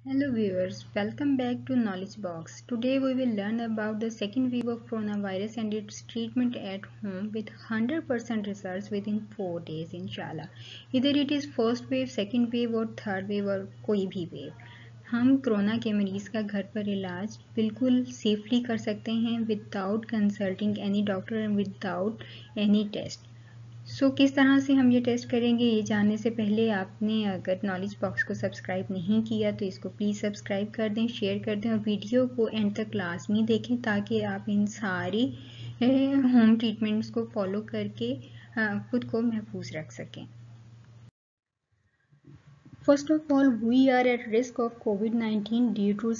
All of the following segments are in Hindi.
Hello viewers, welcome back to Knowledge Box. Today we will learn about the second wave of coronavirus and its treatment at home with 100% results within 4 days inshallah. Either it is first wave, second wave और third wave और कोई भी wave. हम कोरोना के मरीज का घर पर इलाज बिल्कुल सेफली कर सकते हैं without consulting any doctor and without any test. किस तरह से हम ये टेस्ट करेंगे ये जानने से पहले आपने अगर नॉलेज बॉक्स को सब्सक्राइब नहीं किया तो इसको प्लीज़ सब्सक्राइब कर दें, शेयर कर दें और वीडियो को एंड तक लाजमी देखें ताकि आप इन सारी होम ट्रीटमेंट्स को फॉलो करके खुद को महफूज रख सकें। First of all we are at risk of कोविड-19 ड्यू टू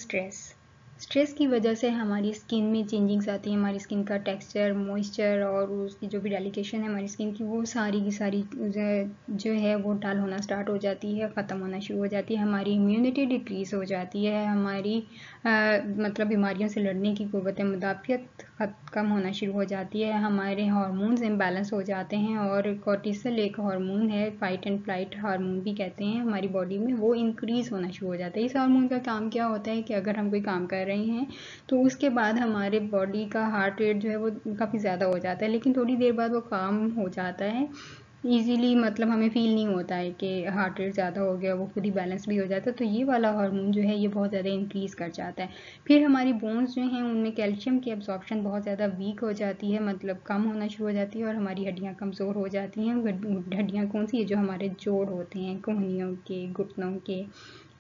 स्ट्रेस की वजह से हमारी स्किन में चेंजिंग्स आती हैं, हमारी स्किन का टेक्सचर, मॉइस्चर और उसकी जो भी डेलिकेशन है हमारी स्किन की वो सारी की सारी जो है वो डल होना स्टार्ट हो जाती है, ख़त्म होना शुरू हो जाती है, हमारी इम्यूनिटी डिक्रीज़ हो जाती है, हमारी मतलब बीमारियों से लड़ने की क़ुव्वत मुदाफ़ियत कम होना शुरू हो जाती है, हमारे हार्मोन्स इम्बैलेंस हो जाते हैं और कॉर्टिसोल एक हार्मोन है, फाइट एंड फ्लाइट हार्मोन भी कहते हैं, हमारी बॉडी में वो इंक्रीज़ होना शुरू हो जाता है। इस हार्मोन का काम क्या होता है कि अगर हम कोई काम कर रहे हैं तो उसके बाद हमारे बॉडी का हार्ट रेट जो है वो काफ़ी ज़्यादा हो जाता है, लेकिन थोड़ी देर बाद वो काम हो जाता है ईजीली, मतलब हमें फील नहीं होता है कि हार्ट रेट ज़्यादा हो गया, वो खुद ही बैलेंस भी हो जाता है। तो ये वाला हार्मोन जो है ये बहुत ज़्यादा इंक्रीज़ कर जाता है। फिर हमारी बोन्स जो हैं उनमें कैल्शियम की एब्जॉर्प्शन बहुत ज़्यादा वीक हो जाती है, मतलब कम होना शुरू हो जाती है और हमारी हड्डियाँ कमज़ोर हो जाती हैं। हड्डियाँ कौन सी है? जो हमारे जोड़ होते हैं, कोहनियों के, घुटनों के,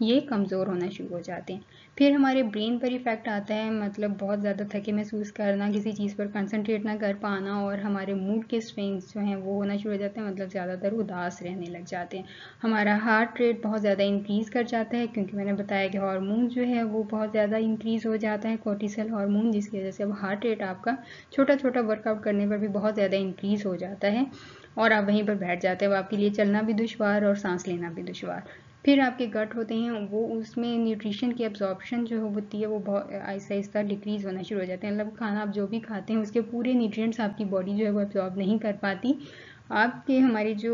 ये कमज़ोर होना शुरू हो जाते हैं। फिर हमारे ब्रेन पर इफ़ेक्ट आता है, मतलब बहुत ज़्यादा थके महसूस करना, किसी चीज़ पर कंसंट्रेट ना कर पाना और हमारे मूड के स्विंग्स जो हैं वो होना शुरू हो जाते हैं, मतलब ज़्यादातर उदास रहने लग जाते हैं। हमारा हार्ट रेट बहुत ज़्यादा इंक्रीज़ कर जाता है क्योंकि मैंने बताया कि हार्मोन जो है वो बहुत ज़्यादा इंक्रीज़ हो जाता है, कॉर्टिसोल हार्मोन, जिसकी वजह से अब हार्ट रेट आपका छोटा छोटा वर्कआउट करने पर भी बहुत ज़्यादा इंक्रीज़ हो जाता है और आप वहीं पर बैठ जाते हैं। अब आपके लिए चलना भी दुश्वार और सांस लेना भी दुश्वार। फिर आपके गट होते हैं वो, उसमें न्यूट्रिशन की एब्जॉर्प्शन जो होती है वो बहुत आहिस्ता आहिस्ता डिक्रीज़ होना शुरू हो जाते हैं, मतलब खाना आप जो भी खाते हैं उसके पूरे न्यूट्रिएंट्स आपकी बॉडी जो है वो एब्जॉर्ब नहीं कर पाती। आपके हमारी जो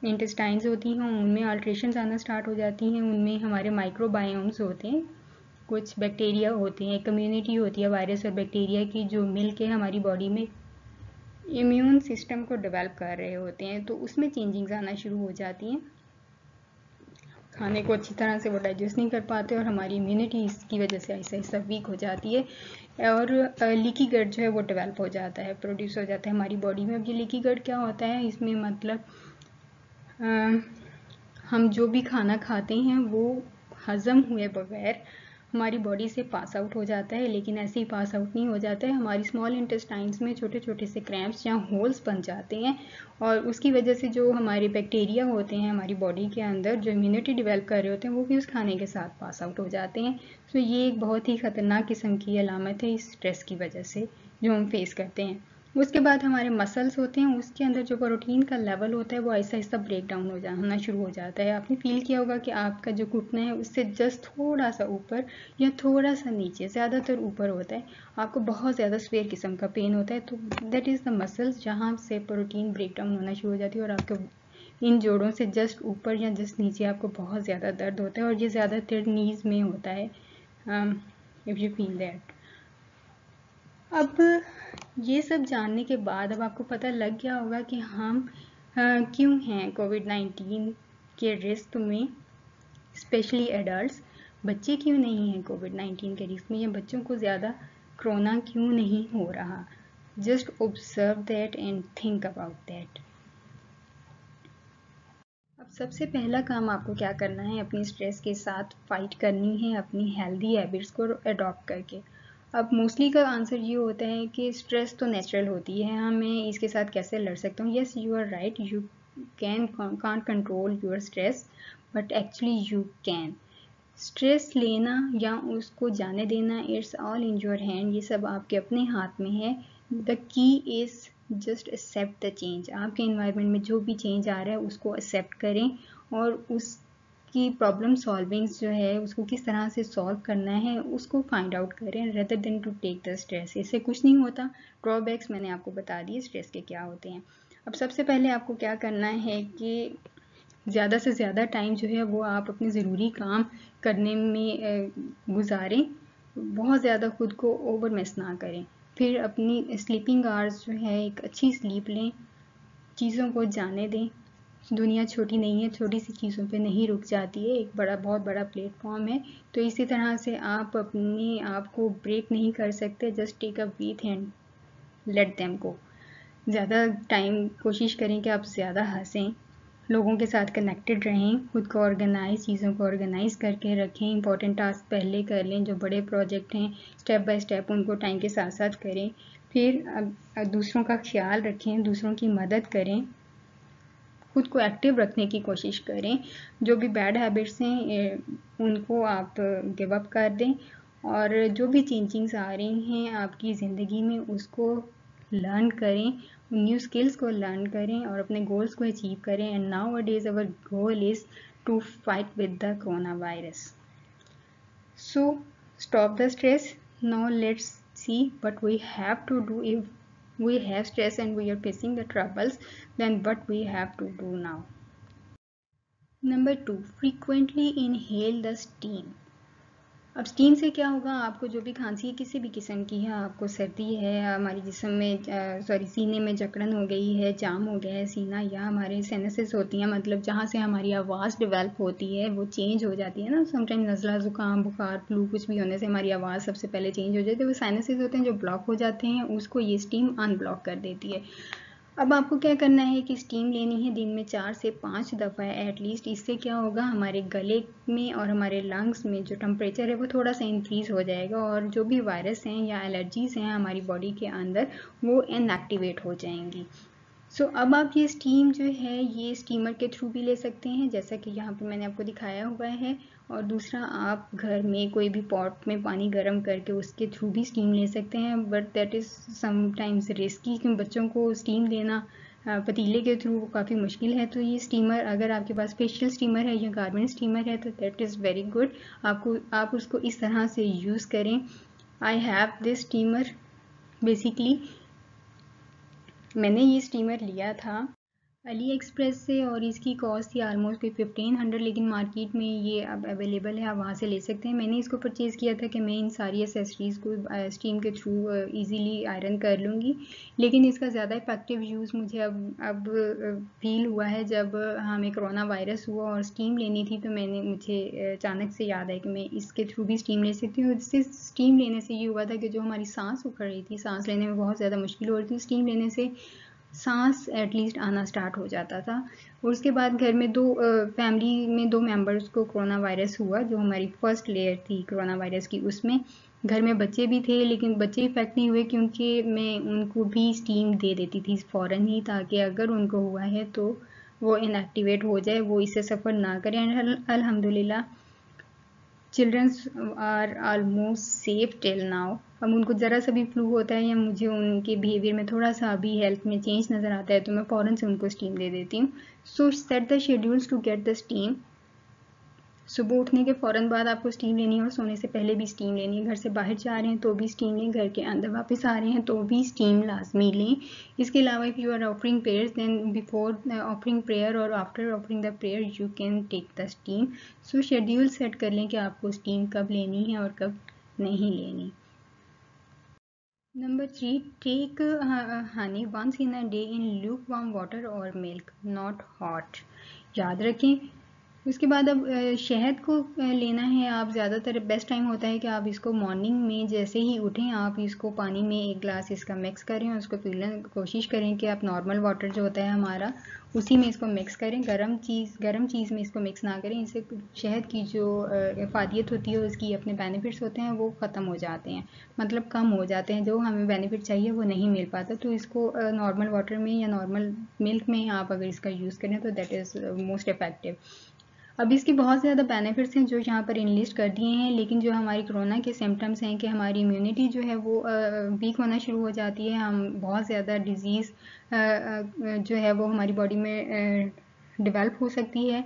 इंटेस्टाइन्स होती हैं उनमें अल्ट्रेशंस आना स्टार्ट हो जाती हैं, उनमें हमारे माइक्रोबायोम्स होते हैं, कुछ बैक्टीरिया होते हैं, कम्युनिटी होती है वायरस और बैक्टीरिया की जो मिल के हमारी बॉडी में इम्यून सिस्टम को डेवलप कर रहे होते हैं, तो उसमें चेंजिंग्स आना शुरू हो जाती हैं। खाने को अच्छी तरह से वो डाइजेस्ट नहीं कर पाते और हमारी इम्यूनिटी इसकी वजह से ऐसा ऐसा वीक हो जाती है और लीकी गट जो है वो डेवलप हो जाता है, प्रोड्यूस हो जाता है हमारी बॉडी में। अब ये लीकी गट क्या होता है? इसमें मतलब हम जो भी खाना खाते हैं वो हज़म हुए बगैर हमारी बॉडी से पास आउट हो जाता है, लेकिन ऐसे ही पास आउट नहीं हो जाता है, हमारी स्मॉल इंटेस्टाइन्स में छोटे छोटे से क्रैम्प्स या होल्स बन जाते हैं और उसकी वजह से जो हमारे बैक्टीरिया होते हैं हमारी बॉडी के अंदर जो इम्यूनिटी डेवलप कर रहे होते हैं वो भी उस खाने के साथ पास आउट हो जाते हैं। तो ये एक बहुत ही ख़तरनाक किस्म की अलामत है इस स्ट्रेस की वजह से जो हम फेस करते हैं। उसके बाद हमारे मसल्स होते हैं, उसके अंदर जो प्रोटीन का लेवल होता है वो ऐसा ऐसा ब्रेक डाउन होना शुरू हो जाता है। आपने फील किया होगा कि आपका जो घुटना है उससे जस्ट थोड़ा सा ऊपर या थोड़ा सा नीचे, ज़्यादातर ऊपर होता है, आपको बहुत ज़्यादा स्वेयर किस्म का पेन होता है, तो दैट इज़ द मसल्स जहाँ से प्रोटीन ब्रेक डाउन होना शुरू हो जाती है और आपके इन जोड़ों से जस्ट ऊपर या जस्ट नीचे आपको बहुत ज़्यादा दर्द होता है और ये ज़्यादातर नीज़ में होता है, इफ़ यू फील दैट। अब ये सब जानने के बाद अब आपको पता लग गया होगा कि हम क्यों हैं कोविड-19 के रिस्क में, स्पेशली एडल्ट्स। बच्चे क्यों नहीं हैं कोविड-19 के रिस्क में, या बच्चों को ज़्यादा कोरोना क्यों नहीं हो रहा। Just observe that and think about that. अब सबसे पहला काम आपको क्या करना है, अपनी स्ट्रेस के साथ फाइट करनी है अपनी हेल्दी हैबिट्स को अडॉप्ट करके। अब मोस्टली का आंसर ये होता है कि स्ट्रेस तो नेचुरल होती है, मैं इसके साथ कैसे लड़ सकता हूँ। Yes, you are right, you can't control your stress, but actually you can. Stress लेना या उसको जाने देना, it's all in your hand, ये सब आपके अपने हाथ में है। The key is just accept the change. आपके इन्वायरमेंट में जो भी चेंज आ रहा है उसको एक्सेप्ट करें और उसकी प्रॉब्लम सॉल्विंग्स जो है उसको किस तरह से सॉल्व करना है उसको फाइंड आउट करें, rather than to take the stress. इससे कुछ नहीं होता। ड्रॉबैक्स मैंने आपको बता दिए स्ट्रेस के क्या होते हैं। अब सबसे पहले आपको क्या करना है कि ज़्यादा से ज़्यादा टाइम जो है वो आप अपने ज़रूरी काम करने में गुजारें। बहुत ज़्यादा खुद को ओवर मिस ना करें। फिर अपनी स्लीपिंग आवर्स जो है एक अच्छी स्लीप लें, चीज़ों को जाने दें। दुनिया छोटी नहीं है, छोटी सी चीज़ों पे नहीं रुक जाती है, एक बहुत बड़ा प्लेटफॉर्म है। तो इसी तरह से आप अपने आप को ब्रेक नहीं कर सकते। Just take a breath and let them go. ज़्यादा टाइम कोशिश करें कि आप ज़्यादा हंसें, लोगों के साथ कनेक्टेड रहें, खुद को चीज़ों को ऑर्गेनाइज करके रखें, इंपॉर्टेंट टास्क पहले कर लें, जो बड़े प्रोजेक्ट हैं स्टेप बाय स्टेप उनको टाइम के साथ साथ करें। फिर दूसरों का ख्याल रखें, दूसरों की मदद करें, खुद को एक्टिव रखने की कोशिश करें। जो भी बैड हैबिट्स हैं उनको आप गिव अप कर दें, और जो भी चेंजिंग्स आ रही हैं आपकी ज़िंदगी में उसको लर्न करें, न्यू स्किल्स को लर्न करें और अपने गोल्स को अचीव करें। And nowadays our goal is to fight with the corona virus. So stop the stress. Now let's see what we have to do if we have stress and we are facing the troubles. Then what we have to do now. Number 2, frequently inhale the steam. अब स्टीम से क्या होगा, आपको जो भी खांसी किसी भी किस्म की है, आपको सर्दी है, हमारी जिस्म में सीने में जकड़न हो गई है, जाम हो गया है सीना, या हमारे साइनसेस होती हैं, मतलब जहाँ से हमारी आवाज़ डेवलप होती है वो चेंज हो जाती है ना। समटाइम नज़ला, ज़ुकाम, बुखार, फ्लू कुछ भी होने से हमारी आवाज़ सबसे पहले चेंज हो जाती है। वो साइनसेस होते हैं जो ब्लॉक हो जाते हैं, उसको ये स्टीम अनब्लॉक कर देती है। अब आपको क्या करना है कि स्टीम लेनी है दिन में 4 से 5 दफ़ा एटलीस्ट। इससे क्या होगा, हमारे गले में और हमारे लंग्स में जो टेम्परेचर है वो थोड़ा सा इंक्रीज़ हो जाएगा, और जो भी वायरस हैं या एलर्जीज़ हैं हमारी बॉडी के अंदर वो इनएक्टिवेट हो जाएंगी। सो अब आप ये स्टीम जो है ये स्टीमर के थ्रू भी ले सकते हैं, जैसा कि यहाँ पे मैंने आपको दिखाया हुआ है। और दूसरा, आप घर में कोई भी पॉट में पानी गर्म करके उसके थ्रू भी स्टीम ले सकते हैं, but that is sometimes risky, क्योंकि बच्चों को स्टीम देना पतीले के थ्रू वो काफ़ी मुश्किल है। तो ये स्टीमर, अगर आपके पास स्पेशल स्टीमर है या गारमेंट स्टीमर है तो दैट इज़ वेरी गुड। आप उसको इस तरह से यूज़ करें। I have this steamer. Basically मैंने ये स्टीमर लिया था अली एक्सप्रेस से, और इसकी कॉस्ट थी आलमोस्ट कोई 1500, लेकिन मार्केट में ये अब अवेलेबल है, आप वहाँ से ले सकते हैं। मैंने इसको परचेज़ किया था कि मैं इन सारी एसेसरीज़ को स्टीम के थ्रू इजीली आयरन कर लूँगी, लेकिन इसका ज़्यादा इफेक्टिव यूज़ मुझे अब फील हुआ है जब हमें कोरोना वायरस हुआ और स्टीम लेनी थी। तो मुझे अचानक से याद है कि मैं इसके थ्रू भी स्टीम ले सकती हूँ। इससे स्टीम लेने से ये हुआ था कि जो हमारी सांस उखड़ रही थी, सांस लेने में बहुत ज़्यादा मुश्किल हो रही थी, स्टीम लेने से सांस एटलीस्ट आना स्टार्ट हो जाता था। और उसके बाद घर में फैमिली में 2 मेंबर्स को कोरोना वायरस हुआ, जो हमारी फर्स्ट लेयर थी कोरोना वायरस की, उसमें घर में बच्चे भी थे, लेकिन बच्चे इफेक्ट नहीं हुए क्योंकि मैं उनको भी स्टीम दे देती थी फ़ौरन ही, ताकि अगर उनको हुआ है तो वो इनएक्टिवेट हो जाए, वो इससे सफ़र ना करें। अल्हम्दुलिल्लाह childrens are almost safe till now. अब उनको ज़रा सा भी फ्लू होता है या मुझे उनके बिहेवियर में थोड़ा सा भी हेल्थ में चेंज नज़र आता है तो मैं फ़ौरन से उनको स्टीम दे देती हूँ। So set the schedules to get the steam. सुबह उठने के फ़ौरन बाद आपको स्टीम लेनी है, और सोने से पहले भी स्टीम लेनी है। घर से बाहर जा रहे हैं तो भी स्टीम लें, घर के अंदर वापस आ रहे हैं तो भी स्टीम लाजमी लें। इसके अलावा if you are offering prayers, then before offering prayer और after offering the prayer you can take the steam. So schedule set कर लें कि आपको स्टीम कब लेनी है और कब नहीं लेनी। Number 3, take honey once in a day in lukewarm water or milk, not hot. याद रखें। उसके बाद अब शहद को लेना है आप। ज़्यादातर बेस्ट टाइम होता है कि आप इसको मॉर्निंग में जैसे ही उठें आप इसको पानी में 1 ग्लास इसका मिक्स करें और उसको पीने कोशिश करें कि आप नॉर्मल वाटर जो होता है हमारा उसी में इसको मिक्स करें। गरम चीज़ में इसको मिक्स ना करें। इससे शहद की जो इफादियत होती है, उसकी अपने बेनिफिट्स होते हैं वो ख़त्म हो जाते हैं, मतलब कम हो जाते हैं, जो हमें बेनिफिट चाहिए वो नहीं मिल पाता। तो इसको नॉर्मल वाटर में या नॉर्मल मिल्क में आप अगर इसका यूज़ करें तो दैट इज़ मोस्ट इफेक्टिव। अब इसके बहुत ज़्यादा बेनिफिट्स हैं जो यहाँ पर इनलिस्ट कर दिए हैं, लेकिन जो हमारी कोरोना के सिम्टम्स हैं कि हमारी इम्यूनिटी जो है वो वीक होना शुरू हो जाती है, हम बहुत ज़्यादा डिज़ीज़ जो है वो हमारी बॉडी में डेवलप हो सकती है,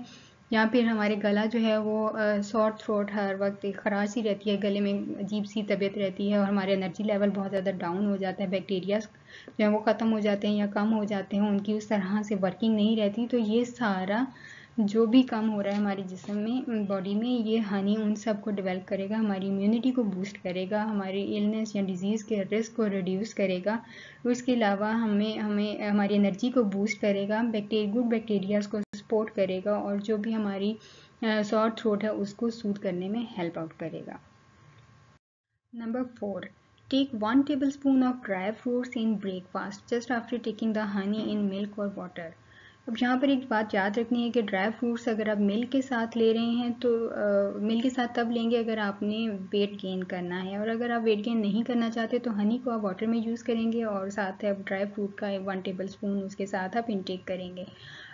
या फिर हमारे गला जो है वो सॉर थ्रोट, हर वक्त खराश सी रहती है, गले में अजीब सी तबीयत रहती है, और हमारे एनर्जी लेवल बहुत ज़्यादा डाउन हो जाता है, बैक्टीरिया जो है वो ख़त्म हो जाते हैं या कम हो जाते हैं, उनकी उस तरह से वर्किंग नहीं रहती। तो ये सारा जो भी कम हो रहा है हमारे जिस्म में, बॉडी में, ये हनी उन सब को डेवलप करेगा, हमारी इम्यूनिटी को बूस्ट करेगा, हमारे इलनेस या डिजीज़ के रिस्क को रिड्यूस करेगा। उसके अलावा हमें हमारी एनर्जी को बूस्ट करेगा, गुड बैक्टीरियाज को सपोर्ट करेगा, और जो भी हमारी सॉर थ्रोट है उसको सूद करने में हेल्प आउट करेगा। Number 4. Take 1 tablespoon of dry fruits in breakfast just after taking the honey in milk or water. अब यहाँ पर एक बात याद रखनी है कि ड्राई फ्रूट्स अगर आप मिल्क के साथ ले रहे हैं तो मिल्क के साथ तब लेंगे अगर आपने वेट गेन करना है, और अगर आप वेट गेन नहीं करना चाहते तो हनी को आप वाटर में यूज़ करेंगे और साथ आप ड्राई फ्रूट का 1 टेबल स्पून उसके साथ आप इनटेक करेंगे।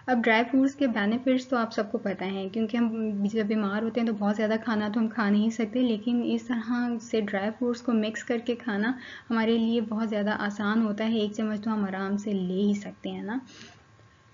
अब ड्राई फ्रूट्स के बेनिफिट्स तो आप सबको पता है, क्योंकि हम जब बीमार होते हैं तो बहुत ज़्यादा खाना तो हम खा नहीं सकते, लेकिन इस तरह से ड्राई फ्रूट्स को मिक्स करके खाना हमारे लिए बहुत ज़्यादा आसान होता है। 1 चम्मच तो हम आराम से ले ही सकते हैं ना।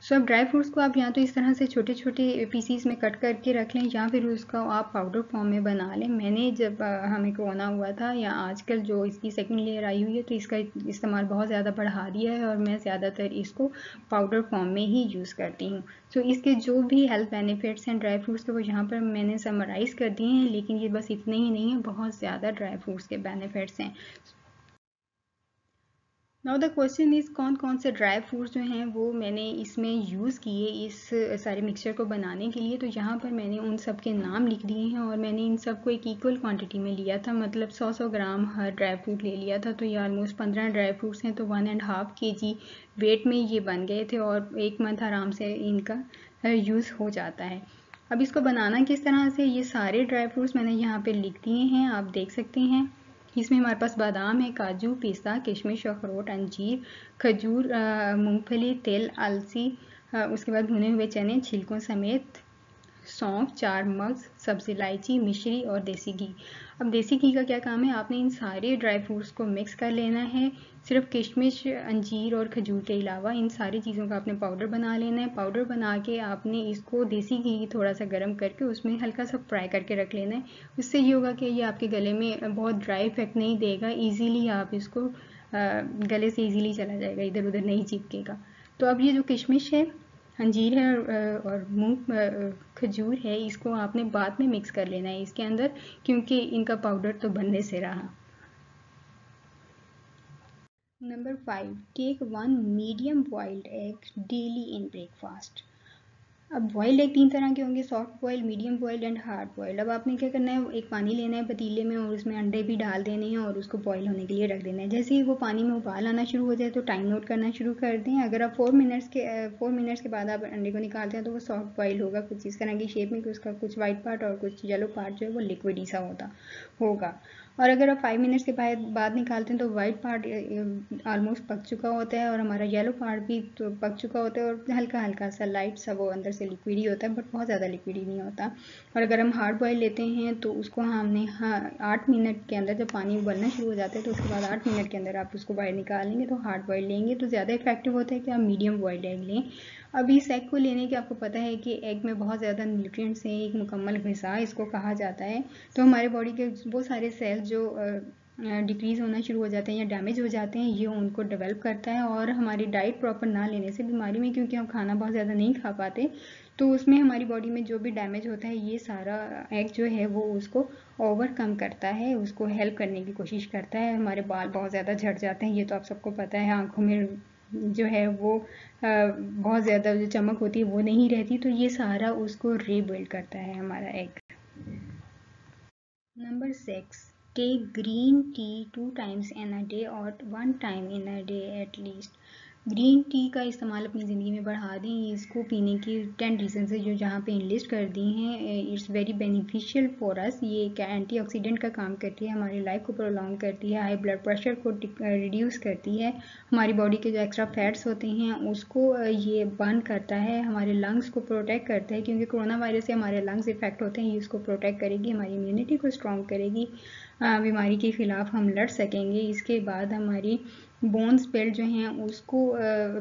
सो अब ड्राई फ्रूट्स को आप या तो इस तरह से छोटे छोटे पीसीस में कट करके रख लें, या फिर उसका आप पाउडर फॉर्म में बना लें। मैंने जब हमें कोरोना हुआ था या आजकल जो इसकी सेकंड लेयर आई हुई है तो इसका इस्तेमाल बहुत ज़्यादा बढ़ा दिया है, और मैं ज़्यादातर इसको पाउडर फॉर्म में ही यूज़ करती हूँ। सो इसके जो भी हेल्थ बेनिफिट्स हैं ड्राई फ्रूट्स के वो यहाँ पर मैंने समराइज़ कर दिए हैं, लेकिन ये बस इतने ही नहीं है, बहुत ज़्यादा ड्राई फ्रूट्स के बेनिफिट्स हैं। नाउ द क्वेश्चन इज़ कौन कौन से ड्राई फ्रूट्स जो हैं वो मैंने इसमें यूज़ किए इस सारे मिक्सचर को बनाने के लिए। तो यहाँ पर मैंने उन सब के नाम लिख दिए हैं, और मैंने इन सब को एक इक्वल क्वांटिटी में लिया था, मतलब 100 ग्राम हर ड्राई फ्रूट ले लिया था। तो ये ऑलमोस्ट 15 ड्राई फ्रूट्स हैं, तो 1.5 kg वेट में ये बन गए थे, और 1 मंथ आराम से इनका यूज़ हो जाता है। अब इसको बनाना किस तरह से, ये सारे ड्राई फ्रूट्स मैंने यहाँ पर लिख दिए हैं, आप देख सकते हैं। इसमें हमारे पास बादाम है, काजू, पिस्ता, किशमिश, अखरोट, अंजीर, खजूर, मूंगफली, तिल, अलसी, उसके बाद भुने हुए चने छिलकों समेत, सौंफ, 4 मग्स, सब्ज़ इलायची, मिश्री और देसी घी। अब देसी घी का क्या काम है, आपने इन सारे ड्राई फ्रूट्स को मिक्स कर लेना है। सिर्फ किशमिश, अंजीर और खजूर के अलावा इन सारी चीज़ों का आपने पाउडर बना लेना है। पाउडर बना के आपने इसको देसी घी थोड़ा सा गर्म करके उसमें हल्का सा फ्राई करके रख लेना है। इससे ये होगा कि ये आपके गले में बहुत ड्राई इफेक्ट नहीं देगा, ईजीली आप इसको गले से ईजीली चला जाएगा, इधर उधर नहीं चिपकेगा। तो अब ये जो किशमिश है, अंजीर है और खजूर है, इसको आपने बाद में मिक्स कर लेना है इसके अंदर, क्योंकि इनका पाउडर तो बनने से रहा। Number 5. Take 1 medium boiled egg daily in breakfast. अब बॉइल्ड एग 3 तरह के होंगे, soft boiled, medium boiled and hard boiled. अब आपने क्या करना है, एक पानी लेना है पतीले में, और उसमें अंडे भी डाल देने हैं और उसको बॉईल होने के लिए रख देना है। जैसे ही वो पानी में उबाल आना शुरू हो जाए तो टाइम नोट करना शुरू कर दें। अगर आप 4 मिनट्स के बाद आप अंडे को निकालते हैं तो वो सॉफ्ट बॉइल होगा, कुछ इस तरह की शेप में कि उसका कुछ वाइट पार्ट और कुछ येलो पार्ट जो है वो लिक्विडी सा होगा। और अगर आप 5 मिनट्स के बाद निकालते हैं तो वाइट पार्ट ऑलमोस्ट पक चुका होता है, और हमारा येलो पार्ट भी तो पक चुका होता है, और हल्का हल्का सा लाइट सा वो अंदर से लिक्विडी होता है, बट बहुत ज़्यादा लिक्विडी नहीं होता। और अगर हम हार्ड बॉयल लेते हैं तो उसको हमने 8 मिनट के अंदर, जब पानी उबलना शुरू हो जाता है तो उसके बाद 8 मिनट के अंदर आप उसको बाहर निकालेंगे तो हार्ड बॉयल लेंगे तो ज़्यादा इफेक्टिव होता है कि आप मीडियम बॉइल्ड एग लें। अब इस एग को लेने के आपको पता है कि एग में बहुत ज़्यादा न्यूट्रिएंट्स हैं, एक मुकम्मल ग़िज़ा इसको कहा जाता है। तो हमारे बॉडी के वो सारे सेल्स जो डिक्रीज़ होना शुरू हो जाते हैं या डैमेज हो जाते हैं, ये उनको डेवलप करता है। और हमारी डाइट प्रॉपर ना लेने से बीमारी में, क्योंकि हम खाना बहुत ज़्यादा नहीं खा पाते, तो उसमें हमारी बॉडी में जो भी डैमेज होता है ये सारा एग जो है वो उसको ओवरकम करता है, उसको हेल्प करने की कोशिश करता है। हमारे बाल बहुत ज़्यादा झड़ जाते हैं, ये तो आप सबको पता है। आँखों में जो है वो बहुत ज़्यादा जो चमक होती है वो नहीं रहती, तो ये सारा उसको रीबिल्ड करता है हमारा egg. Number 6. Take green tea 2 times in a day or 1 time in a day at least. Green tea का इस्तेमाल अपनी ज़िंदगी में बढ़ा दें। इसको पीने की 10 रीजंस है जो जहाँ पे लिस्ट कर दी हैं। It's very beneficial for us. ये एक एंटीऑक्सीडेंट का काम करती है, हमारी लाइफ को प्रोलॉन्ग करती है, हाई ब्लड प्रेशर को रिड्यूस करती है, हमारी बॉडी के जो एक्स्ट्रा फैट्स होते हैं उसको ये बर्न करता है, हमारे लंग्स को प्रोटेक्ट करता है, क्योंकि कोरोना वायरस से हमारे लंग्स इफेक्ट होते हैं। ये उसको प्रोटेक्ट करेगी, हमारी इम्यूनिटी को स्ट्रॉन्ग करेगी, बीमारी के खिलाफ हम लड़ सकेंगे। इसके बाद हमारी बोन्स बेल्ट जो हैं उसको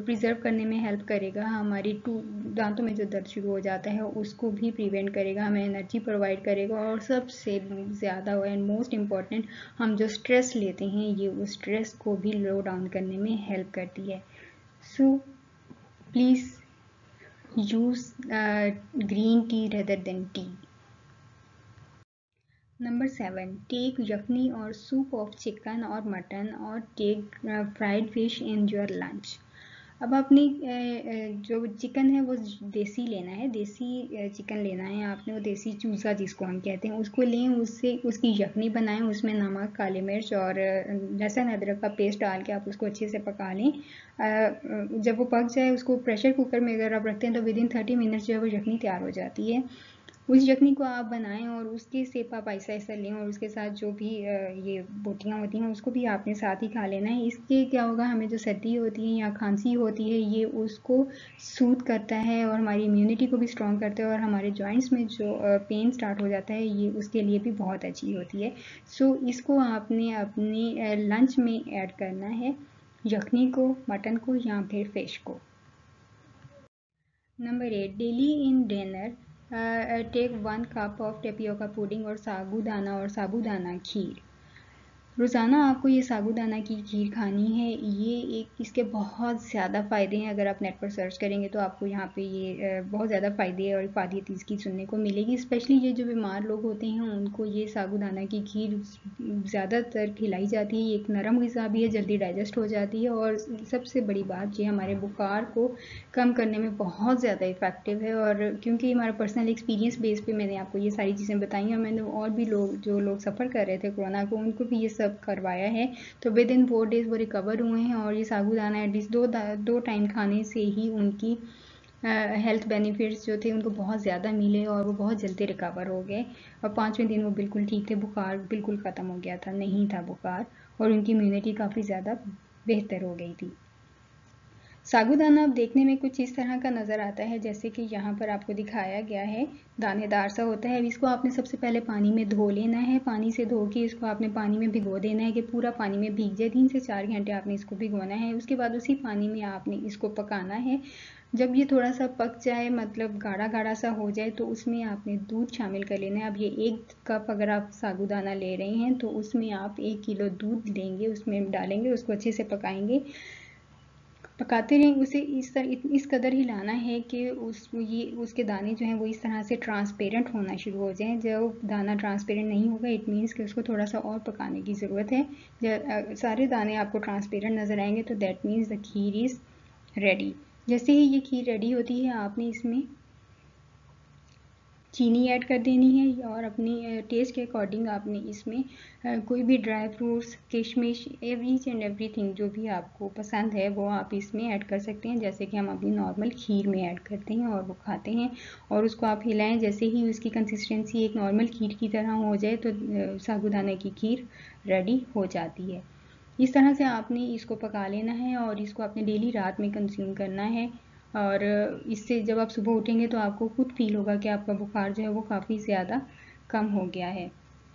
प्रिजर्व करने में हेल्प करेगा, हमारी दांतों में जो दर्द शुरू हो जाता है उसको भी प्रिवेंट करेगा, हमें एनर्जी प्रोवाइड करेगा, और सबसे ज़्यादा एंड मोस्ट इम्पॉर्टेंट, हम जो स्ट्रेस लेते हैं ये उस स्ट्रेस को भी लो डाउन करने में हेल्प करती है। So please use green tea rather than tea. Number 7, take यखनी और सूप ऑफ चिकन और मटन और take fried fish in your lunch. अब अपनी जो चिकन है वो देसी लेना है, देसी चिकन लेना है आपने, वो देसी चूज़ा जिसको हम कहते हैं उसको लें, उससे उसकी यखनी बनाएं, उसमें नमक, काली मिर्च और लहसुन अदरक का पेस्ट डाल के आप उसको अच्छे से पका लें। जब वो पक जाए उसको प्रेशर कुकर में अगर आप रखते हैं तो विदिन 30 मिनट्स जो है वो यखनी तैयार हो जाती है। उस यखनी को आप बनाएं और उसके सेप आप ऐसा ऐसा लें और उसके साथ जो भी ये बोटियाँ होती हैं उसको भी आपने साथ ही खा लेना है। इसके क्या होगा, हमें जो सर्दी होती है या खांसी होती है ये उसको सूद करता है और हमारी इम्यूनिटी को भी स्ट्रॉन्ग करता है और हमारे जॉइंट्स में जो पेन स्टार्ट हो जाता है ये उसके लिए भी बहुत अच्छी होती है। सो इसको आपने अपने लंच में ऐड करना है, यखनी को, मटन को या फिर फिश को। Number 8, daily in dinner take 1 cup of tapioca pudding और साबूदाना खीर। रोज़ाना आपको ये साबूदाना की खीर खानी है। ये एक इसके बहुत ज़्यादा फ़ायदे हैं, अगर आप नेट पर सर्च करेंगे तो आपको यहाँ पे ये बहुत ज़्यादा फ़ायदे और इफ़ादियत इसकी सुनने को मिलेगी। स्पेशली ये जो बीमार लोग होते हैं उनको ये साबूदाना की खीर ज़्यादातर खिलाई जाती है। एक नरम ग़िज़ा भी है, जल्दी डाइजेस्ट हो जाती है और सबसे बड़ी बात ये हमारे बुखार को कम करने में बहुत ज़्यादा इफ़ेक्टिव है। और क्योंकि हमारा पर्सनल एक्सपीरियंस बेस पे मैंने आपको ये सारी चीज़ें बताई हैं, मैंने और भी जो लोग सफ़र कर रहे थे कोरोना को उनको भी ये सब करवाया है, तो विद इन 4 डेज़ वो रिकवर हुए हैं। और ये साबूदाना एटलीस्ट दो टाइम खाने से ही उनकी हेल्थ बेनिफिट्स जो थे उनको बहुत ज़्यादा मिले और वो बहुत जल्दी रिकवर हो गए और 5वें दिन वो बिल्कुल ठीक थे, बुखार बिल्कुल ख़त्म हो गया था, नहीं था बुखार और उनकी इम्यूनिटी काफ़ी ज़्यादा बेहतर हो गई थी। साबूदाना अब देखने में कुछ इस तरह का नज़र आता है जैसे कि यहाँ पर आपको दिखाया गया है, दानेदार सा होता है। इसको आपने सबसे पहले पानी में धो लेना है, पानी से धो के इसको आपने पानी में भिगो देना है कि पूरा पानी में भीग जाए। 3 से 4 घंटे आपने इसको भिगोना है। उसके बाद उसी पानी में आपने इसको पकाना है। जब ये थोड़ा सा पक जाए, मतलब गाढ़ा गाढ़ा सा हो जाए, तो उसमें आपने दूध शामिल कर लेना है। अब ये 1 कप अगर आप साबूदाना ले रहे हैं तो उसमें आप 1 किलो दूध लेंगे, उसमें डालेंगे, उसको अच्छे से पकाएंगे। पकाते रहें, उसे इस कदर हिलाना है कि उसके दाने जो हैं वो इस तरह से ट्रांसपेरेंट होना शुरू हो जाएं। जब दाना ट्रांसपेरेंट नहीं होगा इट मीन्स कि उसको थोड़ा सा और पकाने की ज़रूरत है। जब सारे दाने आपको ट्रांसपेरेंट नज़र आएंगे तो that means the kheer is ready. जैसे ही ये खीर रेडी होती है आपने इसमें चीनी ऐड कर देनी है और अपनी टेस्ट के अकॉर्डिंग आपने इसमें कोई भी ड्राई फ्रूट्स, किशमिश, ईच एंड एवरीथिंग जो भी आपको पसंद है वो आप इसमें ऐड कर सकते हैं, जैसे कि हम अपनी नॉर्मल खीर में ऐड करते हैं और वो खाते हैं। और उसको आप हिलाएं, जैसे ही उसकी कंसिस्टेंसी एक नॉर्मल खीर की तरह हो जाए तो साबूदाना की खीर रेडी हो जाती है। इस तरह से आपने इसको पका लेना है और इसको आपने डेली रात में कंज्यूम करना है। और इससे जब आप सुबह उठेंगे तो आपको खुद फील होगा कि आपका बुखार जो है वो काफ़ी ज़्यादा कम हो गया है।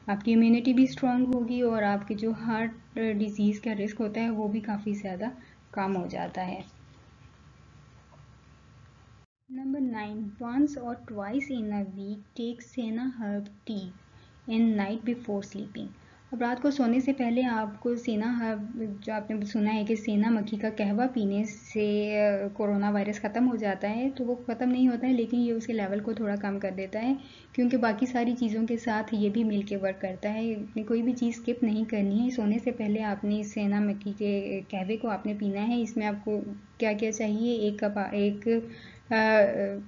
आपकी इम्यूनिटी भी स्ट्रॉन्ग होगी और आपके जो हार्ट डिजीज़ का रिस्क होता है वो भी काफ़ी ज़्यादा कम हो जाता है। नंबर 9, वंस और twice in a week take senna herb tea in night before sleeping. अब रात को सोने से पहले आपको सेना हर्ब, जो आपने सुना है कि सेना मक्खी का कहवा पीने से कोरोना वायरस ख़त्म हो जाता है, तो वो ख़त्म नहीं होता है लेकिन ये उसके लेवल को थोड़ा कम कर देता है, क्योंकि बाकी सारी चीज़ों के साथ ये भी मिल के वर्क करता है। आपने कोई भी चीज़ स्किप नहीं करनी है। सोने से पहले आपने सेना मक्खी के कहवे को आपने पीना है। इसमें आपको क्या क्या चाहिए, एक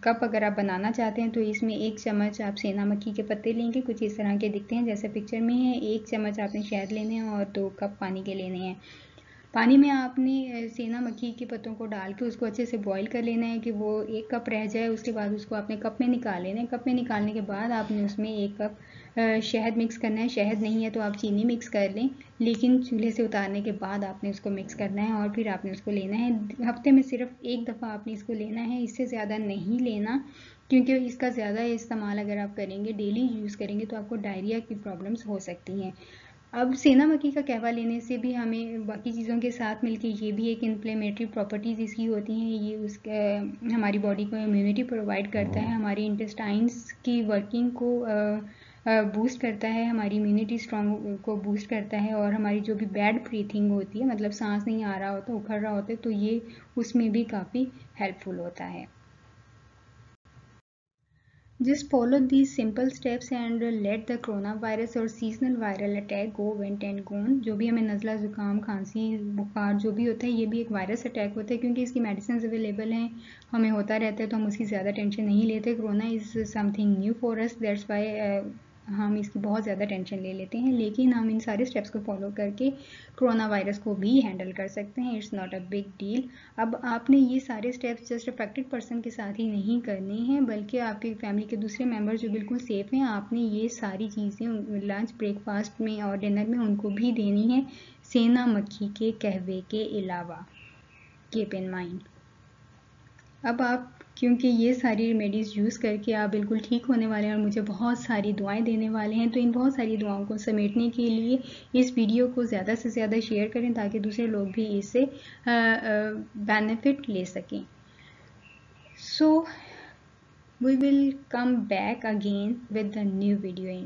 कप अगर आप बनाना चाहते हैं तो इसमें 1 चम्मच आप सेना मक्खी के पत्ते लेंगे, कुछ इस तरह के दिखते हैं जैसे पिक्चर में है। 1 चम्मच आपने शहद लेने हैं और 2 कप पानी के लेने हैं। पानी में आपने सेना मक्खी के पत्तों को डाल के उसको अच्छे से बॉईल कर लेना है कि वो 1 कप रह जाए। उसके बाद उसको आपने कप में निकाल लेना है। कप में निकालने के बाद आपने उसमें 1 कप शहद मिक्स करना है। शहद नहीं है तो आप चीनी मिक्स कर लें, लेकिन चूल्हे से उतारने के बाद आपने उसको मिक्स करना है और फिर आपने उसको लेना है। हफ्ते में सिर्फ 1 दफ़ा आपने इसको लेना है, इससे ज़्यादा नहीं लेना, क्योंकि इसका ज़्यादा इस्तेमाल अगर आप करेंगे, डेली यूज़ करेंगे, तो आपको डायरिया की प्रॉब्लम्स हो सकती हैं। अब सेना मक्खी का कहवा लेने से भी हमें बाकी चीज़ों के साथ मिलके ये भी एक इन्फ्लेमेटरी प्रॉपर्टीज़ इसकी होती हैं। ये हमारी बॉडी को इम्यूनिटी प्रोवाइड करता है, हमारी इंटेस्टाइन्स की वर्किंग को बूस्ट करता है, हमारी इम्यूनिटी स्ट्रॉन्ग को बूस्ट करता है और हमारी जो भी बैड ब्रीथिंग होती है, मतलब सांस नहीं आ रहा होता, उखड़ रहा होता है, तो ये उसमें भी काफ़ी हेल्पफुल होता है। Just follow these simple steps and let the coronavirus और seasonal viral attack go went and gone। जो भी हमें नज़ला ज़ुकाम खांसी बुखार जो भी होता है ये भी एक वायरस अटैक होता है, क्योंकि इसकी मेडिसिन अवेलेबल हैं, हमें होता रहता है तो हम उसकी ज़्यादा टेंशन नहीं लेते। Corona is something new for us, that's why हम इसकी बहुत ज़्यादा टेंशन ले लेते हैं, लेकिन हम इन सारे स्टेप्स को फॉलो करके कोरोना वायरस को भी हैंडल कर सकते हैं। It's not a big deal. अब आपने ये सारे स्टेप्स जस्ट अफेक्टेड पर्सन के साथ ही नहीं करने हैं, बल्कि आपकी फैमिली के दूसरे मेंबर जो बिल्कुल सेफ हैं, आपने ये सारी चीज़ें लंच ब्रेकफास्ट में और डिनर में उनको भी देनी है, सेना मक्खी के कहवे के अलावा। Keep in mind. अब आप क्योंकि ये सारी रेमेडीज़ यूज़ करके आप बिल्कुल ठीक होने वाले हैं और मुझे बहुत सारी दुआएं देने वाले हैं, तो इन बहुत सारी दुआओं को समेटने के लिए इस वीडियो को ज़्यादा से ज़्यादा शेयर करें ताकि दूसरे लोग भी इससे बेनिफिट ले सकें। So we will come back again with the new video.